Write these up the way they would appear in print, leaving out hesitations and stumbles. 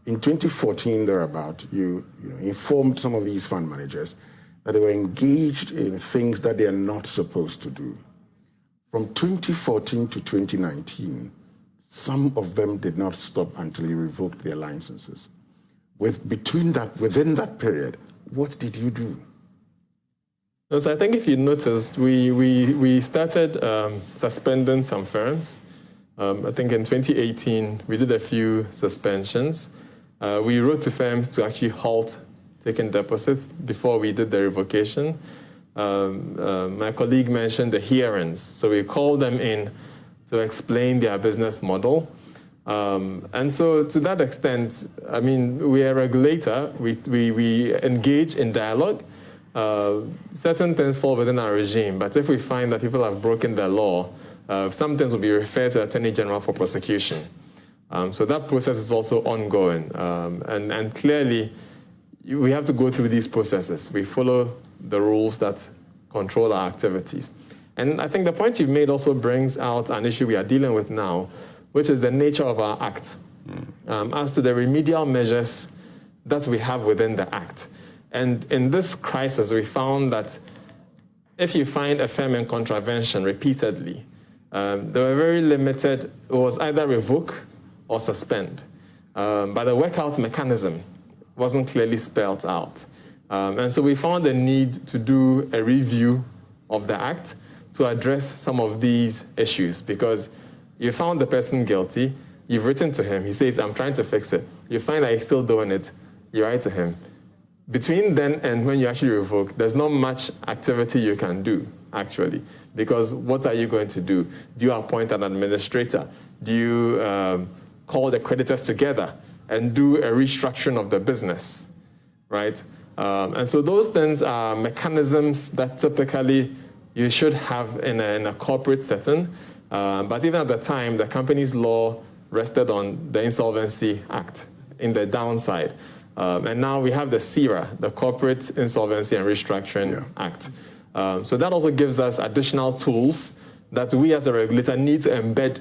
in 2014, thereabout, you informed some of these fund managers that they were engaged in things that they are not supposed to do. From 2014 to 2019, some of them did not stop until you revoked their licenses. Within that period, what did you do? So I think if you noticed, we started suspending some firms. I think in 2018, we did a few suspensions. We wrote to firms to actually halt taking deposits before we did the revocation. My colleague mentioned the hearings. So we called them in to explain their business model. And so to that extent, I mean, we are a regulator. We engage in dialogue. Certain things fall within our regime, but if we find that people have broken the law, some things will be referred to the Attorney General for prosecution. So that process is also ongoing. And clearly, we have to go through these processes. We follow the rules that control our activities. And I think the point you've made also brings out an issue we are dealing with now, which is the nature of our Act. As to the remedial measures that we have within the Act. And in this crisis, we found that if you find a firm in contravention repeatedly, they were very limited. It was either revoke or suspend. But the workout mechanism wasn't clearly spelled out. And so we found the need to do a review of the Act to address some of these issues, because you found the person guilty, you've written to him, he says, I'm trying to fix it. You find that he's still doing it, you write to him. Between then and when you actually revoke, there's not much activity you can do, actually, because what are you going to do? Do you appoint an administrator? Do you call the creditors together and do a restructuring of the business, right? And so those things are mechanisms that typically you should have in a corporate setting. But even at the time, the company's law rested on the Insolvency Act in the downside. And now we have the CIRA, the Corporate Insolvency and Restructuring Act. So that also gives us additional tools that we as a regulator need to embed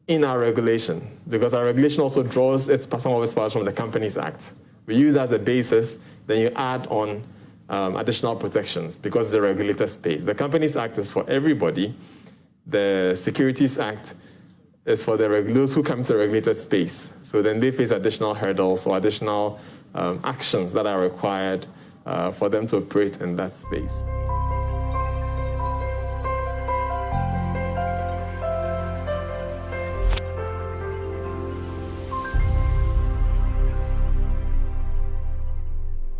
in our regulation, because our regulation also draws some of its powers from the Companies Act. We use that as a basis, then you add on additional protections because it's a regulated space. The Companies Act is for everybody. The Securities Act is for those who come to the regulated space. So then they face additional hurdles or additional actions that are required for them to operate in that space.